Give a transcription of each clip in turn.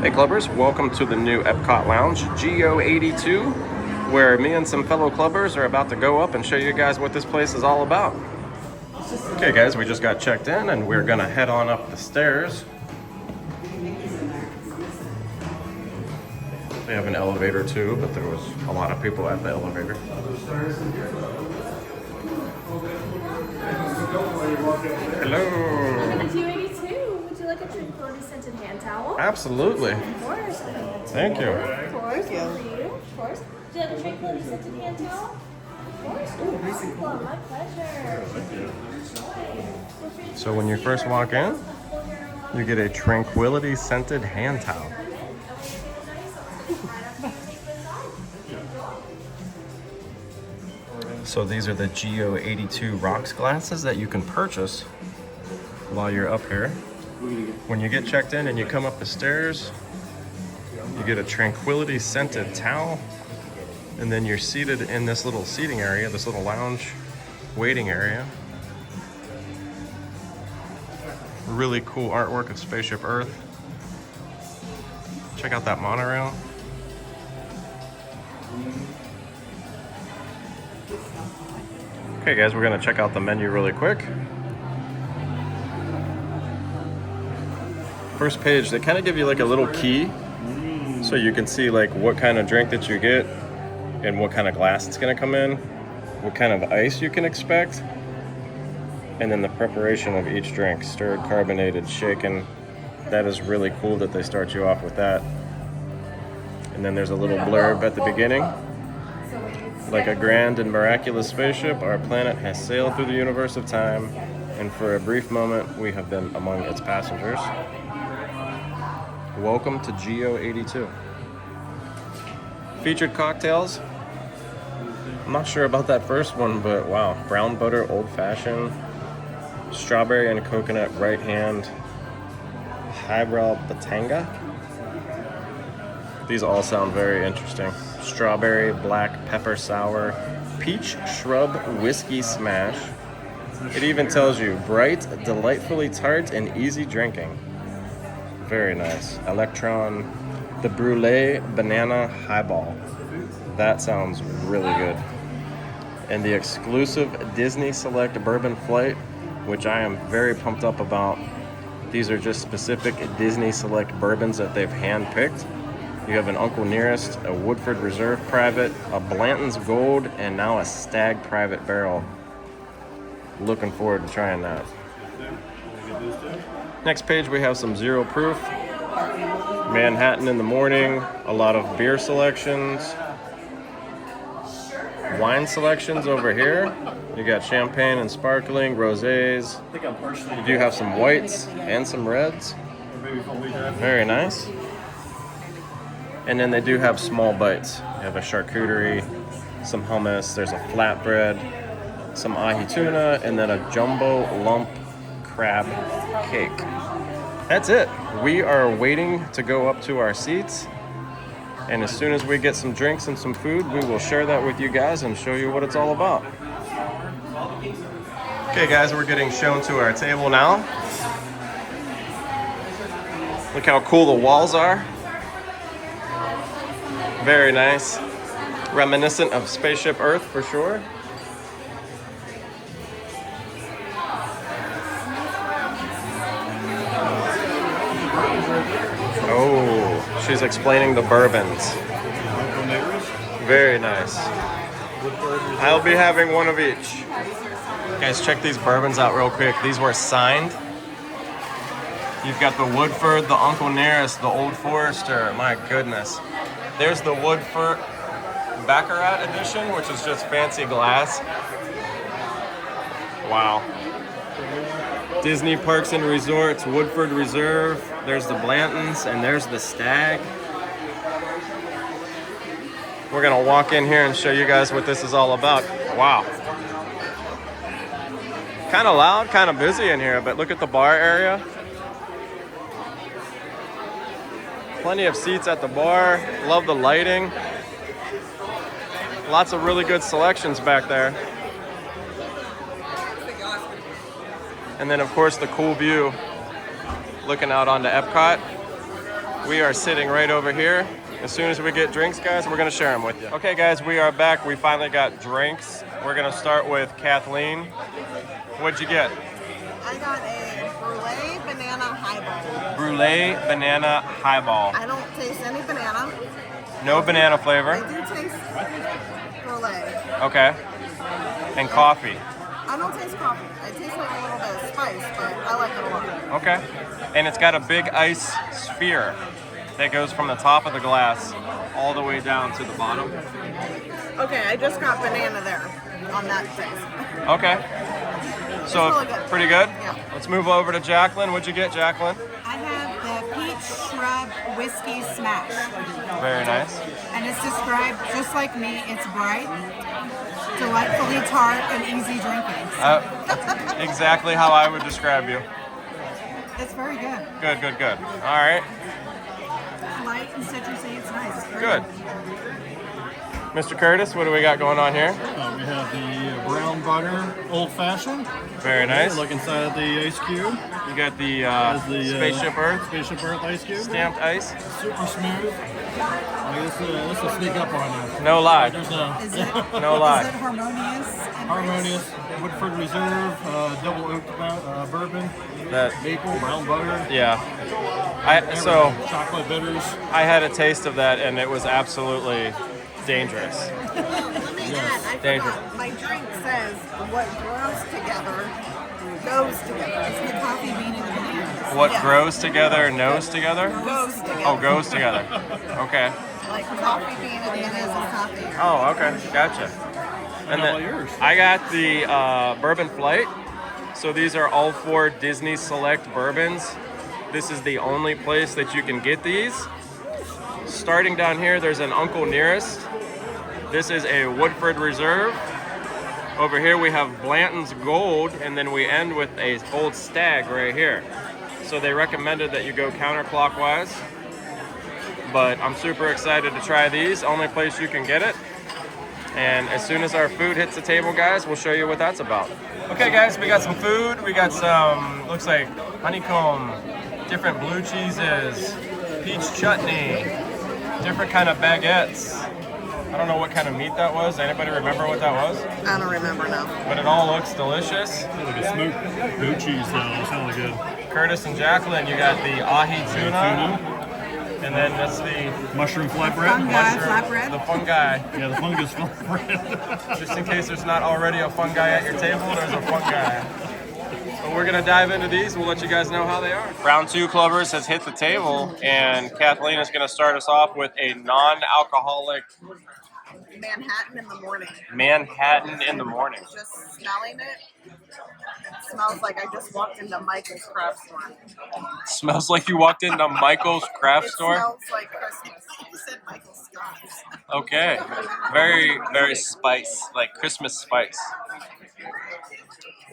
Hey clubbers, welcome to the new Epcot Lounge, Geo-82, where me and some fellow clubbers are about to go up and show you guys what this place is all about. Okay guys, we just got checked in and we're gonna head on up the stairs. They have an elevator too, but there was a lot of people at the elevator. Hello. Geo-82, would you like a tranquility scented hand towel? Absolutely. Of course. Thank you. Of course. For you. Of course. Do you like a tranquility scented hand towel? Of course. Oh, my pleasure. So when you first walk in, you get a tranquility scented hand towel. So these are the Geo-82 rocks glasses that you can purchase while you're up here. When you get checked in and you come up the stairs, you get a tranquility scented towel, and then you're seated in this little seating area, this little lounge waiting area. Really cool artwork of Spaceship Earth. Check out that monorail. Okay guys, we're gonna check out the menu really quick. First page, they kind of give you like a little key so you can see like what kind of drink that you get and what kind of glass it's gonna come in, what kind of ice you can expect, and then the preparation of each drink, stirred, carbonated, shaken. That is really cool that they start you off with that. And then there's a little blurb at the beginning. Like a grand and miraculous spaceship, our planet has sailed through the universe of time, and for a brief moment, we have been among its passengers. Welcome to Geo-82. Featured cocktails. I'm not sure about that first one, but wow. Brown butter old fashioned, strawberry and coconut right hand, highbrow batanga. These all sound very interesting. Strawberry black pepper sour, peach shrub whiskey smash. It even tells you bright, delightfully tart, and easy drinking. Very nice. Electron, the brulee banana highball. That sounds really good. And the exclusive Disney Select Bourbon Flight, which I am very pumped up about. These are just specific Disney Select bourbons that they've handpicked. You have an Uncle Nearest, a Woodford Reserve Private, a Blanton's Gold, and now a Stag Private Barrel. Looking forward to trying that. Next page we have some zero proof. Manhattan in the morning, a lot of beer selections. Wine selections over here. You got champagne and sparkling, rosés. You do have some whites and some reds. Very nice. And then they do have small bites. You have a charcuterie, some hummus, there's a flatbread, some ahi tuna, and then a jumbo lump crab cake. That's it. We are waiting to go up to our seats. And as soon as we get some drinks and some food, we will share that with you guys and show you what it's all about. Okay guys, we're getting shown to our table now. Look how cool the walls are. Very nice. Reminiscent of Spaceship Earth for sure. Oh, she's explaining the bourbons. Very nice. I'll be having one of each. Guys, check these bourbons out real quick. These were signed. You've got the Woodford, the Uncle Nearest, the Old Forester. My goodness. There's the Woodford Baccarat edition, which is just fancy glass. Wow. Disney Parks and Resorts, Woodford Reserve. There's the Blantons, and there's the Stag. We're gonna walk in here and show you guys what this is all about. Wow. Kind of loud, kind of busy in here, but look at the bar area. Plenty of seats at the bar. Love the lighting. Lots of really good selections back there. And then of course the cool view looking out onto Epcot. We are sitting right over here. As soon as we get drinks, guys, we're gonna share them with you. Okay, guys, we are back. We finally got drinks. We're gonna start with Kathleen. What'd you get? I got a brulee banana highball. Brulee banana highball. I don't taste any banana. No banana I flavor. do taste brulee. Okay. And coffee. I don't taste coffee. I taste like a little bit of spice, but I like it a lot. Okay. And it's got a big ice sphere that goes from the top of the glass all the way down to the bottom. Okay, I just got banana there on that taste. Okay. So really good. pretty good? Yeah. Let's move over to Jacqueline. What'd you get, Jacqueline? I have the peach shrub whiskey smash, Very nice. and it's described just like me. It's bright, delightfully tart, and easy drinking. That's exactly how I would describe you. It's very good. Good, good, good. All right. Light and citrusy. It's nice. Very Good. Mr. Curtis, what do we got going on here? We have the brown butter old fashioned. Very nice. Look inside the ice cube. You got the There's the Spaceship Earth Spaceship Earth ice cube. stamped ice. Super smooth. This will sneak up on you. No lie. There's no Is it, No lie. is it harmonious? and harmonious Woodford Reserve double oaked bourbon, That maple, brown butter. yeah. So everything. Chocolate bitters. I had a taste of that and it was absolutely dangerous. Let me add, I Dangerous. forgot. My drink says what grows together goes together. It's the coffee bean and the bananas. What Yeah. grows together, knows together? Goes together. Oh, goes together. Okay. Like coffee bean and bananas and coffee. Oh, okay. Gotcha. And How about then yours? I got the Bourbon Flight. So these are all 4 Disney Select bourbons. This is the only place that you can get these. Starting down here, there's an Uncle Nearest. This is a Woodford Reserve. Over here we have Blanton's Gold, and then we end with a Old Stag right here. So they recommended that you go counterclockwise. But I'm super excited to try these. Only place you can get it. And as soon as our food hits the table, guys, we'll show you what that's about. Okay, guys, we got some food. We got some, looks like honeycomb, different blue cheeses, peach chutney, different kind of baguettes. I don't know what kind of meat that was. Anybody remember what that was? I don't remember now. But it all looks delicious. Like a smoked blue cheese though. It's really good. Curtis and Jacqueline, you got the ahi tuna. And then that's the Mushroom flatbread. Fungi, mushroom, flatbread. the fungi. Yeah, the fungus flatbread. Just in case there's not already a fungi at your table, there's a fungi. But we're gonna dive into these. We'll let you guys know how they are. Round 2 Clovers has hit the table, and Kathleen is gonna start us off with a non-alcoholic Manhattan in the morning. Manhattan in the morning. Just smelling it. Smells like I just walked into Michael's craft store. Smells like you walked into Michael's craft It store. smells like Christmas. You said Michael's Scotch. Okay, very, very spice, like Christmas spice.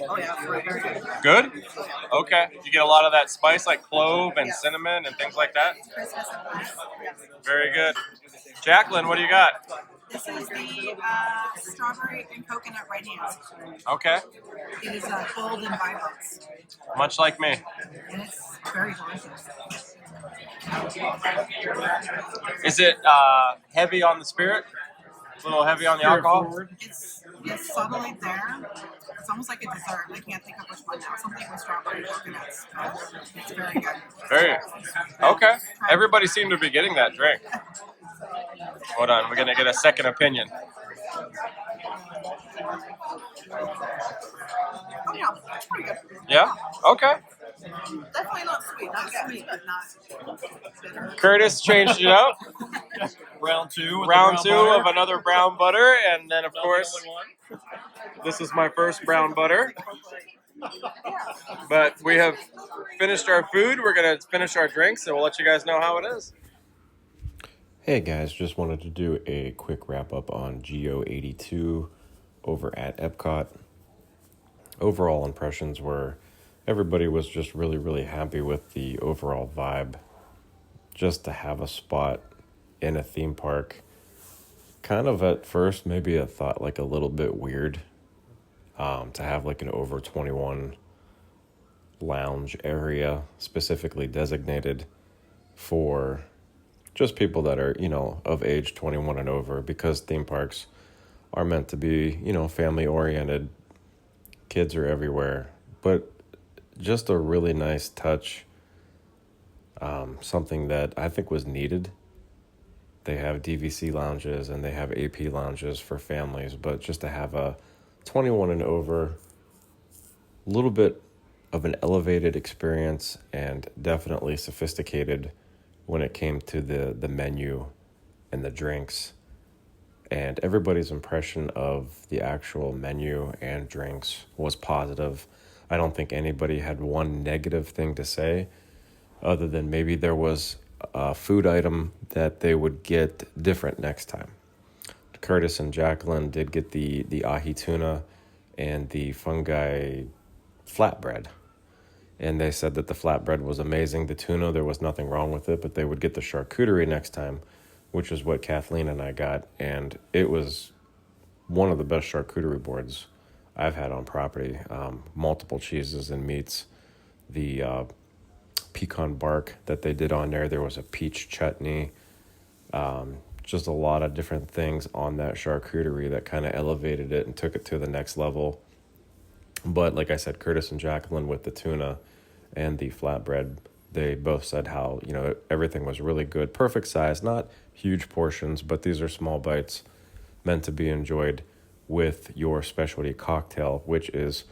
Oh yeah, it's really very good. Good? Okay. You get a lot of that spice, like clove and cinnamon and things like that? Christmas and Christmas. Yes. Very good. Jacqueline, what do you got? This is the strawberry and coconut red hands. Okay. It is bold and vibrant, Much like me. and it's very delicious. Is it heavy on the spirit? A little heavy on the alcohol? It's subtly there. It's almost like a dessert. I can't think of which one now. Something with strawberry and coconuts. It's very good. Very. Okay. Everybody seemed to be getting that drink. Hold on, we're gonna get a second opinion. Oh yeah, it's pretty good. Yeah? Okay. Definitely not sweet. Not sweet, but not bitter. Curtis changed it up. Round 2. With Round the 2 brown butter. of another brown butter, and then of course, this is my first brown butter. But we have finished our food. We're gonna finish our drinks, and we'll let you guys know how it is. Hey guys, just wanted to do a quick wrap up on Geo-82 over at Epcot. Overall impressions were everybody was just really, really happy with the overall vibe. Just to have a spot in a theme park, kind of at first maybe I thought like a little bit weird to have like an over 21 lounge area specifically designated for just people that are, of age 21 and over, because theme parks are meant to be, family oriented. Kids are everywhere, but just a really nice touch. Something that I think was needed. They have DVC lounges and they have AP lounges for families, but just to have a 21 and over, a little bit of an elevated experience and definitely sophisticated when it came to the menu and the drinks. And everybody's impression of the actual menu and drinks was positive. I don't think anybody had one negative thing to say, other than maybe there was a food item that they would get different next time. Curtis and Jacqueline did get the ahi tuna and the fungi flatbread. And they said that the flatbread was amazing. The tuna, there was nothing wrong with it, but they would get the charcuterie next time, which is what Kathleen and I got. And it was one of the best charcuterie boards I've had on property. Multiple cheeses and meats. The pecan bark that they did on there. There was a peach chutney. Just a lot of different things on that charcuterie that kind of elevated it and took it to the next level. But like I said, Curtis and Jacqueline with the tuna and the flatbread, they both said how, everything was really good. Perfect size, not huge portions, but these are small bites meant to be enjoyed with your specialty cocktail, which is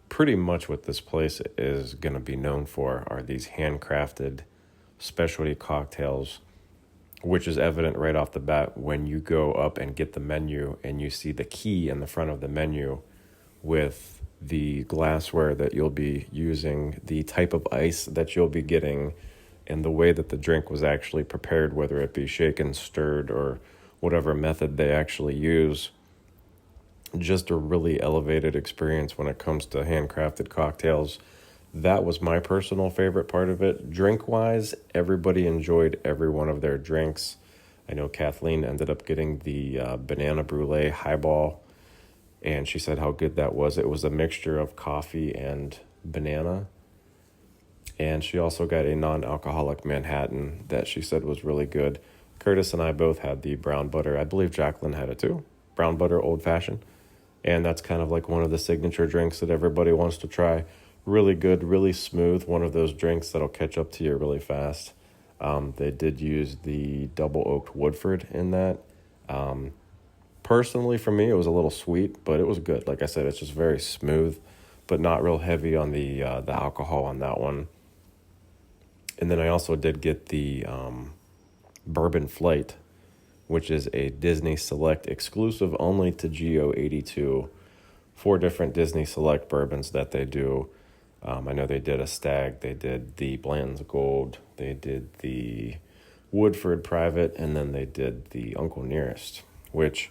pretty much what this place is going to be known for, are these handcrafted specialty cocktails, which is evident right off the bat when you go up and get the menu and you see the key in the front of the menu with the glassware that you'll be using, the type of ice that you'll be getting, and the way that the drink was actually prepared, whether it be shaken, stirred, or whatever method they actually use. Just a really elevated experience when it comes to handcrafted cocktails. That was my personal favorite part of it. Drink-wise, everybody enjoyed every one of their drinks. I know Kathleen ended up getting the banana brulee highball, and she said how good that was. It was a mixture of coffee and banana. And she also got a non-alcoholic Manhattan that she said was really good. Curtis and I both had the brown butter. I believe Jacqueline had it too. Brown butter old-fashioned. And that's kind of like one of the signature drinks that everybody wants to try. Really good, really smooth. One of those drinks that'll catch up to you really fast. They did use the double oaked Woodford in that. Personally, for me, it was a little sweet, but it was good. Like I said, it's just very smooth, but not real heavy on the alcohol on that one. And then I also did get the Bourbon Flight, which is a Disney Select exclusive only to Geo-82. 4 different Disney Select bourbons that they do. I know they did a Stag, they did the Bland's Gold, they did the Woodford Private, and then they did the Uncle Nearest, which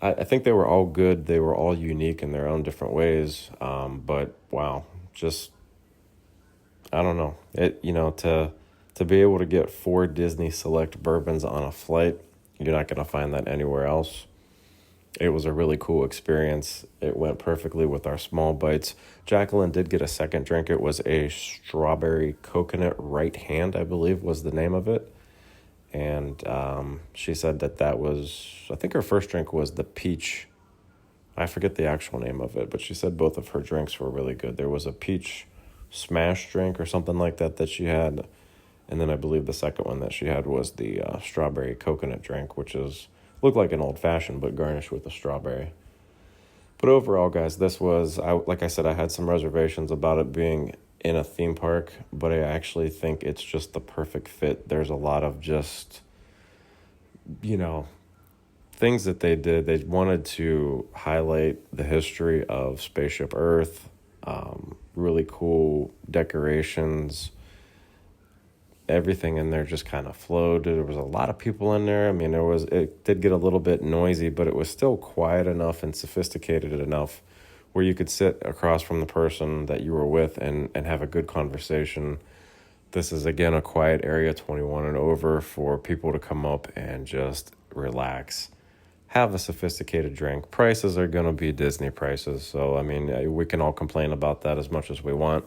I think they were all good. They were all unique in their own different ways. But wow, just, I don't know. To be able to get 4 Disney Select bourbons on a flight, you're not going to find that anywhere else. It was a really cool experience. It went perfectly with our small bites. Jacqueline did get a second drink. It was a strawberry coconut right hand, I believe was the name of it. And she said that was, I think her first drink was the peach. I forget the actual name of it, but she said both of her drinks were really good. There was a peach smash drink or something like that she had. And then I believe the second one that she had was the strawberry coconut drink, which looked like an old-fashioned, but garnished with a strawberry. But overall, guys, this was, like I said, I had some reservations about it being in a theme park, but I actually think it's just the perfect fit. There's a lot of just, things that they did. They wanted to highlight the history of Spaceship Earth, really cool decorations. Everything in there just kind of flowed. There was a lot of people in there. I mean, it did get a little bit noisy, but it was still quiet enough and sophisticated enough where you could sit across from the person that you were with and have a good conversation. This is, again, a quiet area, 21 and over, for people to come up and just relax, have a sophisticated drink. Prices are going to be Disney prices. So, I mean, we can all complain about that as much as we want.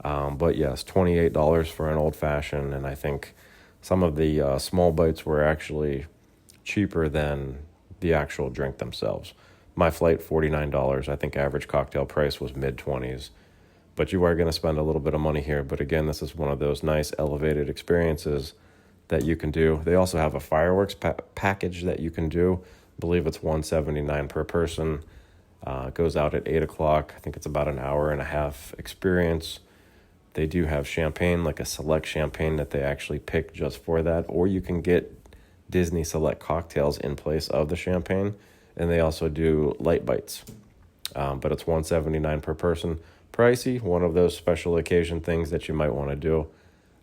But yes, $28 for an old fashioned, and I think some of the small bites were actually cheaper than the actual drink themselves. My flight, $49. I think average cocktail price was mid-20s. But you are going to spend a little bit of money here. But again, this is one of those nice elevated experiences that you can do. They also have a fireworks package that you can do. I believe it's $179 per person. It goes out at 8 o'clock. I think it's about an hour and a half experience. They do have champagne, like a select champagne that they actually pick just for that. Or you can get Disney select cocktails in place of the champagne. And they also do light bites. But it's $179 per person. Pricey, one of those special occasion things that you might want to do.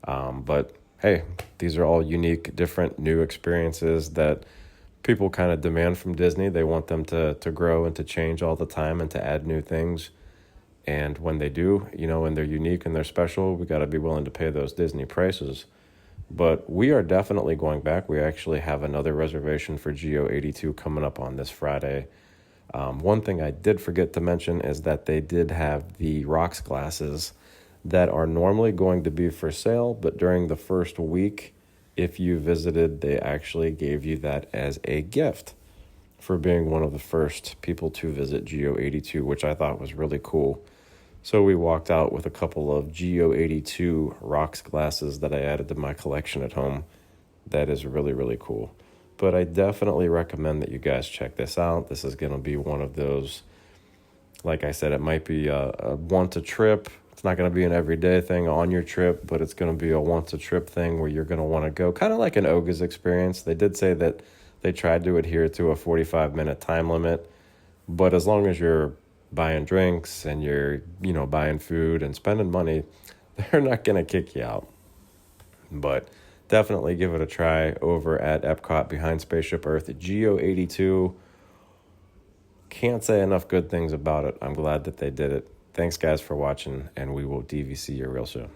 But hey, these are all unique, different, new experiences that people kind of demand from Disney. They want them to grow and to change all the time and to add new things. And when they do, and they're unique and they're special, we got to be willing to pay those Disney prices. But we are definitely going back. We actually have another reservation for Geo-82 coming up on this Friday. One thing I did forget to mention is that they did have the rocks glasses that are normally going to be for sale, but during the first week, if you visited, they actually gave you that as a gift for being one of the first people to visit Geo-82, which I thought was really cool. So we walked out with a couple of Geo-82 rocks glasses that I added to my collection at home. That is really, really cool. But I definitely recommend that you guys check this out. This is going to be one of those, like I said, it might be a once-a-trip. It's not going to be an everyday thing on your trip, but it's going to be a once-a-trip thing where you're going to want to go. Kind of like an Oga's experience. They did say that they tried to adhere to a 45-minute time limit, but as long as you're buying drinks and you're, buying food and spending money, they're not going to kick you out. But definitely give it a try over at Epcot behind Spaceship Earth. Geo-82. Can't say enough good things about it. I'm glad that they did it. Thanks, guys, for watching, and we will DVC you real soon.